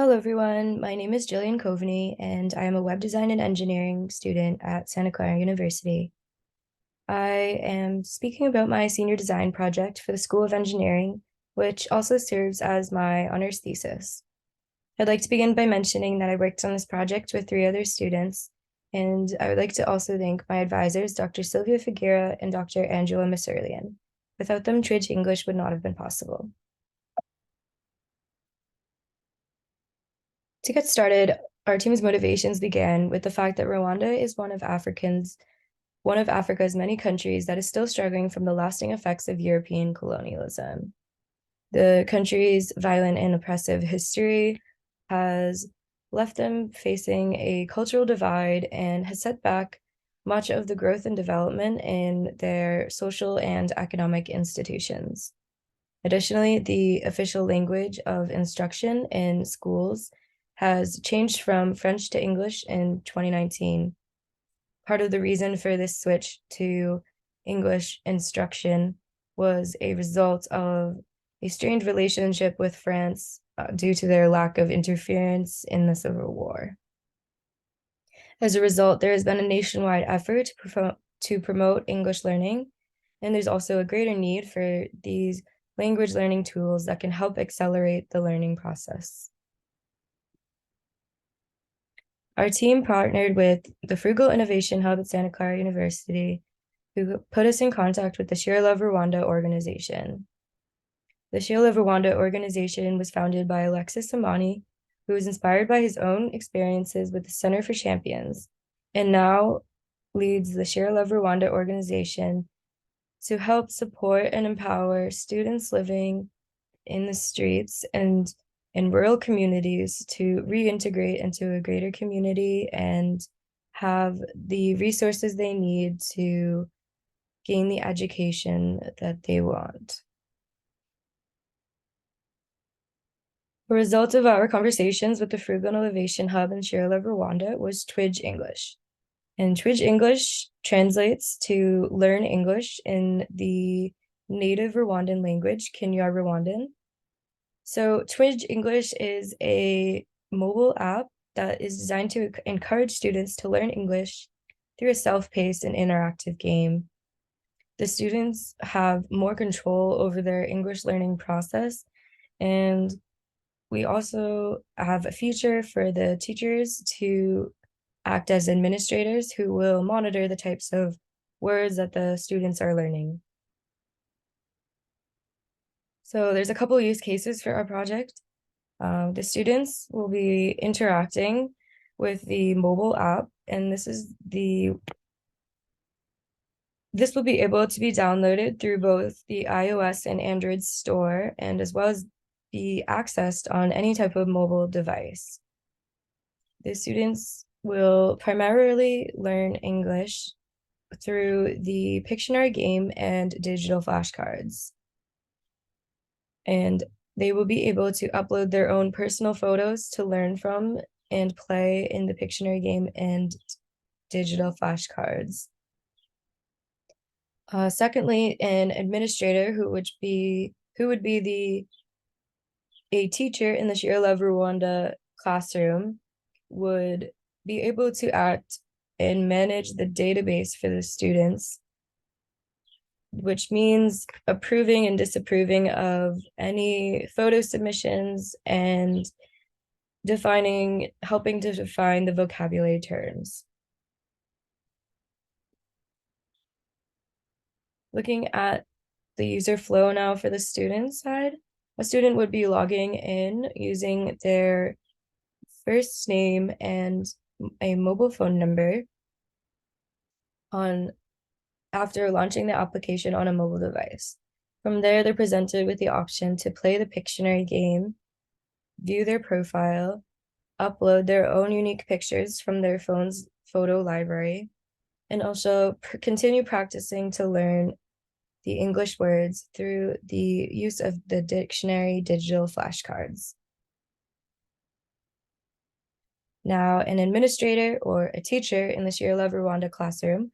Hello, everyone. My name is Jillian Coveney, and I am a web design and engineering student at Santa Clara University. I am speaking about my senior design project for the School of Engineering, which also serves as my honors thesis. I'd like to begin by mentioning that I worked on this project with 3 other students, and I would like to also thank my advisors, Dr. Sylvia Figuera and Dr. Angela Masurlian. Without them, TwigeEnglish would not have been possible. To get started, our team's motivations began with the fact that Rwanda is one of Africa's many countries that is still struggling from the lasting effects of European colonialism. The country's violent and oppressive history has left them facing a cultural divide and has set back much of the growth and development in their social and economic institutions. Additionally, the official language of instruction in schools has changed from French to English in 2019. Part of the reason for this switch to English instruction was a result of a strained relationship with France due to their lack of interference in the Civil War. As a result, there has been a nationwide effort to promote English learning, and there's also a greater need for these language learning tools that can help accelerate the learning process. Our team partnered with the Frugal Innovation Hub at Santa Clara University, who put us in contact with the Share Love Rwanda organization. The Share Love Rwanda organization was founded by Alexis Amani, who was inspired by his own experiences with the Center for Champions, and now leads the Share Love Rwanda organization to help support and empower students living in the streets and in rural communities to reintegrate into a greater community and have the resources they need to gain the education that they want. The result of our conversations with the Frugal Innovation Hub and Share Love Rwanda was TwigeEnglish. And TwigeEnglish translates to learn English in the native Rwandan language, Kinyarwanda. So TwigeEnglish is a mobile app that is designed to encourage students to learn English through a self-paced and interactive game. The students have more control over their English learning process, and we also have a feature for the teachers to act as administrators who will monitor the types of words that the students are learning. So there's a couple use cases for our project. The students will be interacting with the mobile app, and this will be able to be downloaded through both the iOS and Android store, and as well as be accessed on any type of mobile device. The students will primarily learn English through the Pictionary game and digital flashcards. And they will be able to upload their own personal photos to learn from and play in the Pictionary game and digital flashcards. Secondly, an administrator who would be a teacher in the Share Love Rwanda classroom would be able to act and manage the database for the students, which means approving and disapproving of any photo submissions and helping to define the vocabulary terms. Looking at the user flow now for the student side, a student would be logging in using their first name and a mobile phone number after launching the application on a mobile device. From there, they're presented with the option to play the Pictionary game, view their profile, upload their own unique pictures from their phone's photo library, and also continue practicing to learn the English words through the use of the dictionary digital flashcards. Now, an administrator or a teacher in the Share Love Rwanda classroom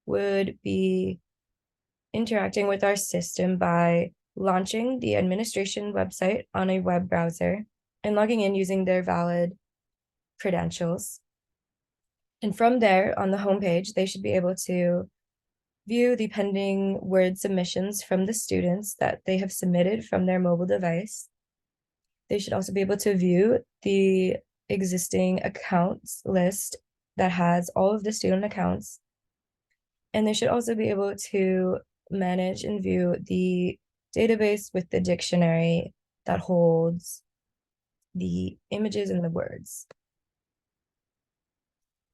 would be interacting with our system by launching the administration website on a web browser and logging in using their valid credentials. And from there, on the homepage, they should be able to view the pending word submissions from the students that they have submitted from their mobile device. They should also be able to view the existing accounts list that has all of the student accounts. And they should also be able to manage and view the database with the dictionary that holds the images and the words.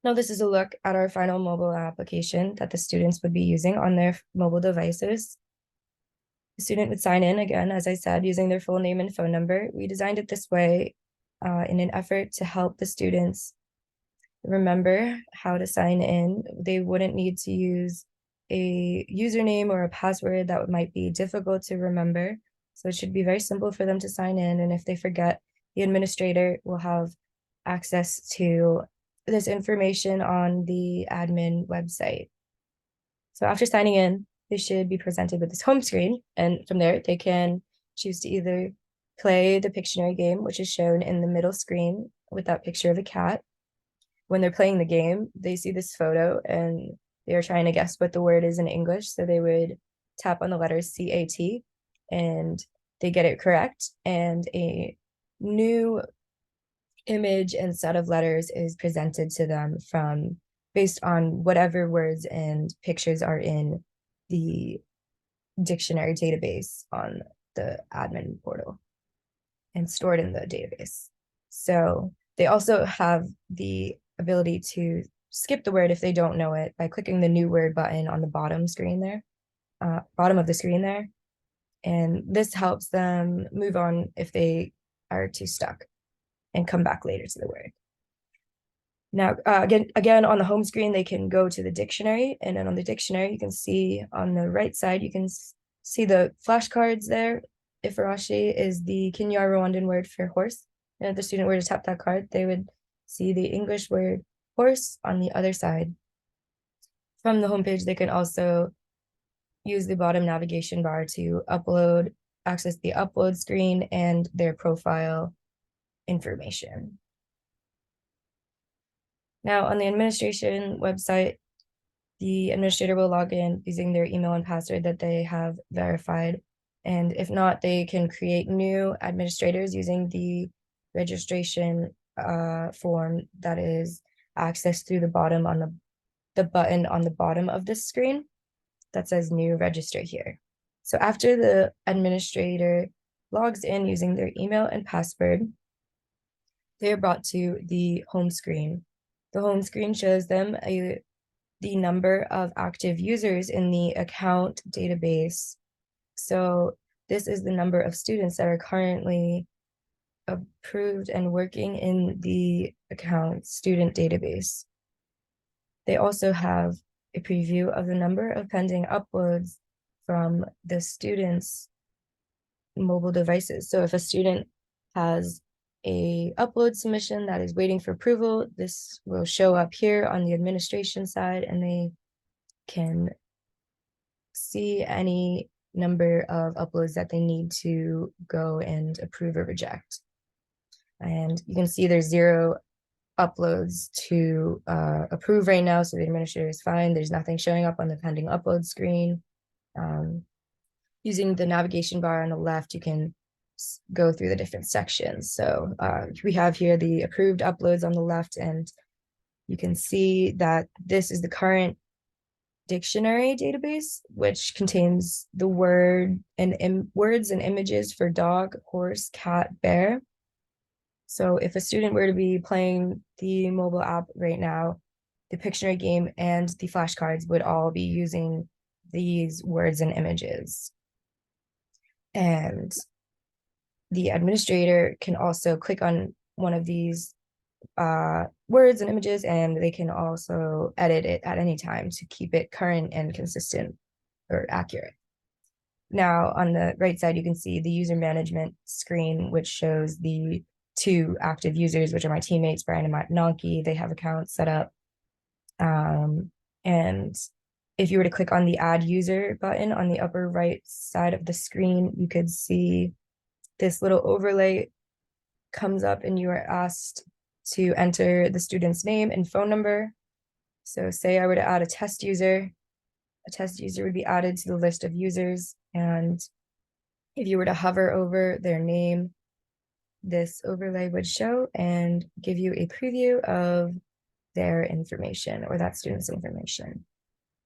Now, this is a look at our final mobile application that the students would be using on their mobile devices. The student would sign in, again, as I said, using their full name and phone number. We designed it this way in an effort to help the students remember how to sign in. They wouldn't need to use a username or a password that might be difficult to remember. So it should be very simple for them to sign in. And if they forget, the administrator will have access to this information on the admin website. So after signing in, they should be presented with this home screen. And from there, they can choose to either play the Pictionary game, which is shown in the middle screen with that picture of a cat. When they're playing the game, they see this photo and they are trying to guess what the word is in English. So they would tap on the letters CAT and they get it correct. And a new image and set of letters is presented to them from based on whatever words and pictures are in the dictionary database on the admin portal and stored in the database. So they also have the ability to skip the word if they don't know it by clicking the new word button on the bottom screen there, bottom of the screen there. And this helps them move on if they are too stuck and come back later to the word. Now, again, on the home screen, they can go to the dictionary, and then on the dictionary, you can see on the right side, you can see the flashcards there. Ifarashi is the Kinyar-Rwandan word for horse. And if the student were to tap that card, they would see the English word horse on the other side. From the homepage, they can also use the bottom navigation bar to access the upload screen and their profile information. Now, on the administration website, the administrator will log in using their email and password that they have verified. And if not, they can create new administrators using the registration form that is accessed through the bottom on the button on the bottom of this screen that says new register here. So after the administrator logs in using their email and password, they are brought to the home screen. The home screen shows them the number of active users in the account database. So this is the number of students that are currently approved and working in the account student database. They also have a preview of the number of pending uploads from the students' mobile devices. So if a student has a upload submission that is waiting for approval, this will show up here on the administration side, and they can see any number of uploads that they need to go and approve or reject. And you can see there's 0 uploads to approve right now, so the administrator is fine. There's nothing showing up on the pending upload screen. Using the navigation bar on the left, you can go through the different sections. So we have here the approved uploads on the left, and you can see that this is the current dictionary database, which contains the words and images for dog, horse, cat, bear. So if a student were to be playing the mobile app right now, the Pictionary game and the flashcards would all be using these words and images. And the administrator can also click on one of these words and images, and they can also edit it at any time to keep it current and consistent or accurate. Now, on the right side, you can see the user management screen, which shows the 2 active users, which are my teammates, Brian and Nonki. They have accounts set up. And if you were to click on the add user button on the upper right side of the screen, you could see this little overlay comes up and you are asked to enter the student's name and phone number. So say I were to add a test user would be added to the list of users. And if you were to hover over their name, this overlay would show and give you a preview of their information or that student's information.